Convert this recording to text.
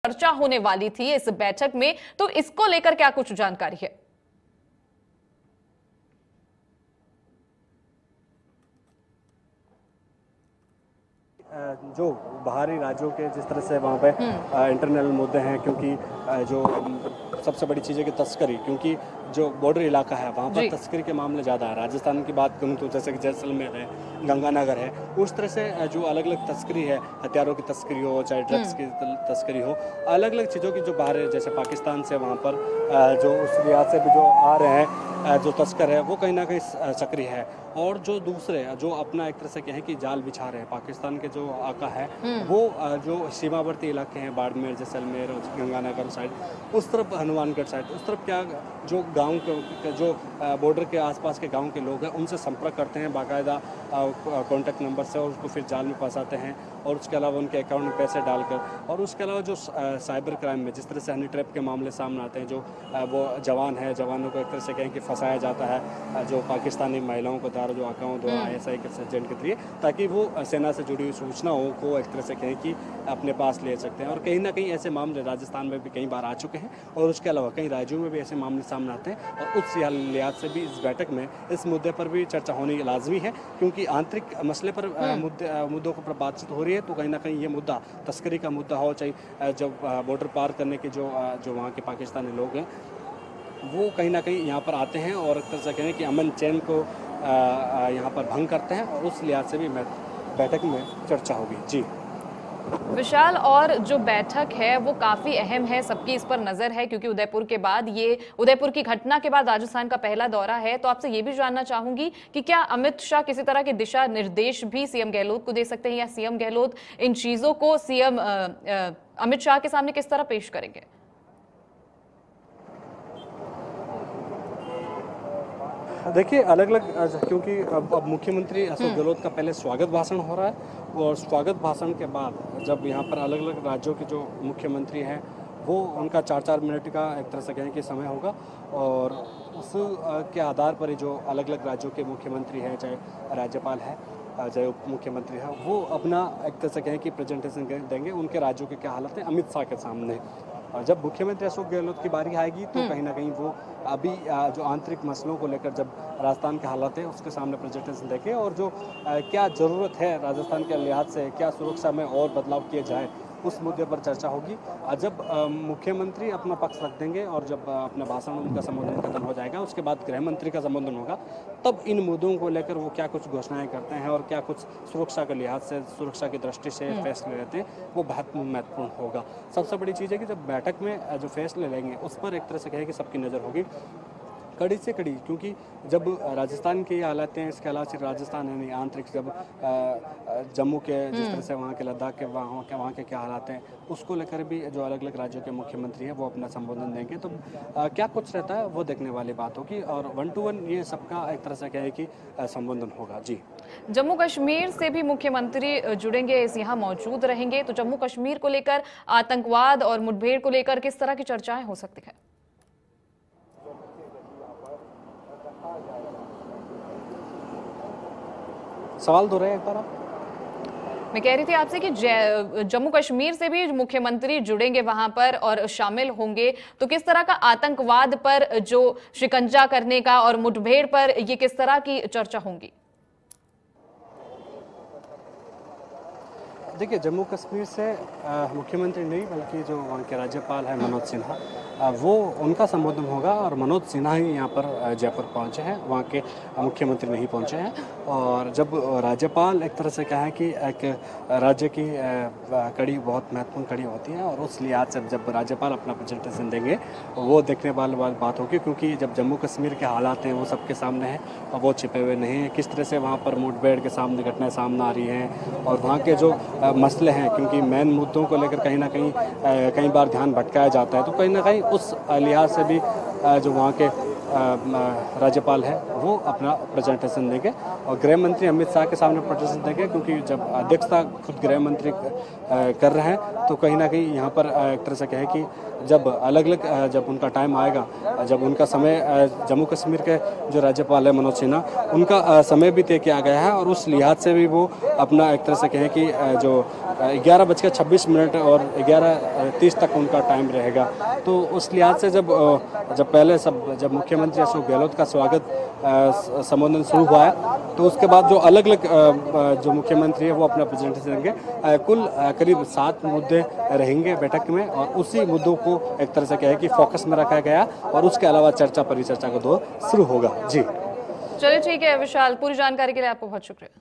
चर्चा होने वाली थी इस बैठक में, तो इसको लेकर क्या कुछ जानकारी है? जो बाहरी राज्यों के जिस तरह से वहाँ पे इंटरनल मुद्दे हैं, क्योंकि जो सबसे बड़ी चीज़ है कि तस्करी, क्योंकि जो बॉर्डर इलाका है वहाँ पर तस्करी के मामले ज़्यादा है। राजस्थान की बात करूँ तो जैसे कि जैसलमेर है, गंगानगर है, उस तरह से जो अलग अलग तस्करी है, हथियारों की तस्करी हो चाहे ड्रग्स की तस्करी हो, अलग अलग चीज़ों की जो बाहर है, जैसे पाकिस्तान से वहाँ पर जो उस रियासत से भी जो आ रहे हैं जो तस्कर है वो कहीं ना कहीं सक्रिय है। और जो दूसरे जो अपना एक तरह से कहें कि जाल बिछा रहे हैं, पाकिस्तान के जो आका है वो जो सीमावर्ती इलाके हैं, बाड़मेर, जैसलमेर, गंगानगर साइड, उस तरफ हनुमानगढ़ साइड, उस तरफ क्या जो गांव के जो बॉर्डर के आसपास के गांव के लोग हैं उनसे संपर्क करते हैं बाकायदा कॉन्टैक्ट नंबर से, और उसको फिर जाल में फंसाते हैं, और उसके अलावा उनके अकाउंट में पैसे डालकर, और उसके अलावा जो साइबर क्राइम में जिस तरह से हनी ट्रैप के मामले सामने आते हैं, जो वो जवान है, जवानों को एक तरह से कहें कि फंसाया जाता है जो पाकिस्तानी महिलाओं को द्वारा, जो अकाउंट द्वारा ISI के एजेंट के जरिए, ताकि वो सेना से जुड़ी हुई सूचनाओं को एक तरह से कहें कि अपने पास ले सकते हैं। और कहीं ना कहीं ऐसे मामले राजस्थान में भी कई बार आ चुके हैं, और उसके अलावा कई राज्यों में भी ऐसे मामले सामने आते हैं, और उस लिहाज से भी इस बैठक में इस मुद्दे पर भी चर्चा होनी लाजमी है, क्योंकि आंतरिक मसले पर मुद्दों पर बातचीत हो रही है, तो कहीं ना कहीं ये मुद्दा तस्करी का मुद्दा हो, चाहे जब बॉर्डर पार करने के जो वहाँ के पाकिस्तानी लोग हैं वो कहीं ना कहीं यहाँ पर आते हैं और एक तरह से कहें कि अमन चैन को यहाँ पर भंग करते हैं, और उस लिहाज से भी बैठक में चर्चा होगी। जी विशाल, और जो बैठक है वो काफी अहम है, सबकी इस पर नजर है, क्योंकि उदयपुर की घटना के बाद राजस्थान का पहला दौरा है। तो आपसे ये भी जानना चाहूंगी कि क्या अमित शाह किसी तरह के दिशा निर्देश भी सीएम गहलोत को दे सकते हैं, या सीएम गहलोत इन चीजों को सीएम अमित शाह के सामने किस तरह पेश करेंगे? देखिए, अलग अलग, क्योंकि अब मुख्यमंत्री अशोक गहलोत का पहले स्वागत भाषण हो रहा है, और स्वागत भाषण के बाद जब यहाँ पर अलग अलग राज्यों के जो मुख्यमंत्री हैं वो उनका 4-4 मिनट का एक तरह से कहें कि समय होगा, और उस के आधार पर ही जो अलग अलग राज्यों के मुख्यमंत्री हैं, चाहे राज्यपाल है चाहे उप मुख्यमंत्री है, वो अपना एक तरह से कहें कि प्रेजेंटेशन देंगे उनके राज्यों के क्या हालत है अमित शाह के सामने। और जब मुख्यमंत्री अशोक गहलोत की बारी आएगी तो कहीं ना कहीं वो अभी जो आंतरिक मसलों को लेकर जब राजस्थान के हालात है उसके सामने प्रेजेंटेशन देंगे, और जो क्या ज़रूरत है राजस्थान के लिहाज से, क्या सुरक्षा में और बदलाव किए जाए, उस मुद्दे पर चर्चा होगी। जब मुख्यमंत्री अपना पक्ष रख देंगे और जब अपना भाषण उनका संबोधन खत्म हो जाएगा, उसके बाद गृह मंत्री का संबोधन होगा, तब इन मुद्दों को लेकर वो क्या कुछ घोषणाएं करते हैं और क्या कुछ सुरक्षा के लिहाज से, सुरक्षा की दृष्टि से फैसले लेते हैं, वो बहुत महत्वपूर्ण होगा। सबसे बड़ी चीज़ है कि जब बैठक में जो फैसले लेंगे उस पर एक तरह से कहे कि सबकी नज़र होगी कड़ी से कड़ी, क्योंकि जब राजस्थान की हालात हैं, इसके अलावा सिर्फ राजस्थान है नहीं, आंतरिक जब जम्मू के जिस तरह से वहाँ के लद्दाख के वहाँ के क्या हालात हैं, उसको लेकर भी जो अलग अलग राज्यों के मुख्यमंत्री हैं वो अपना संबोधन देंगे, तो क्या कुछ रहता है वो देखने वाली बात होगी, और 1 to 1 ये सबका एक तरह से क्या है कि संबोधन होगा। जी, जम्मू कश्मीर से भी मुख्यमंत्री जुड़ेंगे, यहाँ मौजूद रहेंगे, तो जम्मू कश्मीर को लेकर, आतंकवाद और मुठभेड़ को लेकर किस तरह की चर्चाएं हो सकती है? सवाल दोहराए एक बार आप। मैं कह रही थी आपसे कि जम्मू कश्मीर से भी मुख्यमंत्री जुड़ेंगे वहां पर और शामिल होंगे, तो किस तरह का आतंकवाद पर जो शिकंजा करने का और मुठभेड़ पर ये किस तरह की चर्चा होंगी? देखिए, जम्मू कश्मीर से मुख्यमंत्री नहीं बल्कि जो वहाँ के राज्यपाल हैं मनोज सिन्हा, वो उनका संबोधन होगा, और मनोज सिन्हा ही यहाँ पर जयपुर पहुँचे हैं, वहाँ के मुख्यमंत्री नहीं पहुँचे हैं। और जब राज्यपाल एक तरह से कहें कि एक राज्य की कड़ी बहुत महत्वपूर्ण कड़ी होती है, और उस लिहाज से जब राज्यपाल अपना प्रेजेंटेशन देंगे वो देखने वाली बात होगी, क्योंकि जब जम्मू कश्मीर के हालात हैं वो सबके सामने हैं और वो छिपे हुए नहीं हैं, किस तरह से वहाँ पर मुठभेड़ के सामने घटनाएं सामने आ रही हैं, और वहाँ के जो मसले हैं, क्योंकि मेन मुद्दों को लेकर कहीं ना कहीं कई बार ध्यान भटकाया जाता है, तो कहीं ना कहीं उस लिहाज से भी जो वहाँ के राज्यपाल है वो अपना प्रेजेंटेशन देंगे और गृह मंत्री अमित शाह के सामने प्रेजेंटेशन देंगे, क्योंकि जब अध्यक्षता खुद गृह मंत्री कर रहे हैं तो कहीं ना कहीं यहाँ पर एक तरह से कहें कि जब अलग अलग जब उनका टाइम आएगा, जब उनका समय जम्मू कश्मीर के जो राज्यपाल है मनोज सिन्हा, उनका समय भी तय किया गया है और उस लिहाज से भी वो अपना एक तरह से कहें कि जो 11:26 और 11:30 तक उनका टाइम रहेगा। तो उस लिहाज से जब पहले जब मुख्यमंत्री अशोक गहलोत का स्वागत संबोधन शुरू हुआ है तो उसके बाद जो अलग अलग जो मुख्यमंत्री है वो अपना प्रेजेंटेशन देंगे। कुल करीब 7 मुद्दे रहेंगे बैठक में और उसी मुद्दों को एक तरह से कहे कि फोकस में रखा गया और उसके अलावा चर्चा परिचर्चा का दौर शुरू होगा। जी चलिए ठीक है विशाल, पूरी जानकारी के लिए आपको बहुत शुक्रिया।